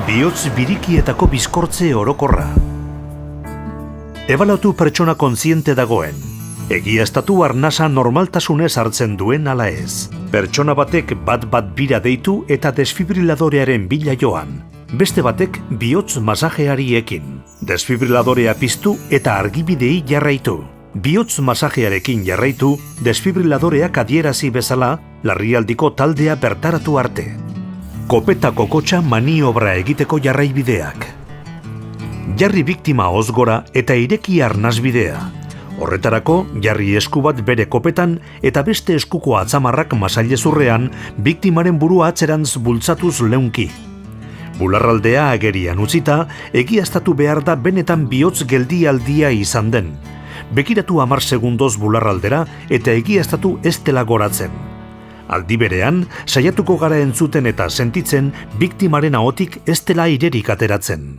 Bihotz birikietako bizkortze orokorra. Ebalatu pertsona kontziente dagoen. Egiaztatu arnasa normaltasunez hartzen duen ala ez. Pertsona batek bat bira deitu eta desfibriladorearen bila joan. Beste batek bihotz masajeari ekin. Desfibriladorea piztu eta argibidei jarraitu. Bihotz masajearekin jarraitu, desfibriladoreak adierazi bezala, larrialdiko taldea bertaratu arte. Kopeta kokotxa maniobra egiteko jarraibideak. Jarri biktima ozgora eta ireki arnasbidea. Horretarako, jarri esku bat bere kopetan eta beste eskuko atzamarrak masailezurrean biktimaren burua atzerantz bultzatuz leunki. Bularraldea agerian utzita, egiaztatu behar da benetan bihotz geldialdia izan den. Begiratu 10 segundoz bularraldera eta egiaztatu ez dela goratzen. Aldi berean, saiatuko gara entzuten eta sentitzen biktimaren ahotik ez dela airerik ateratzen.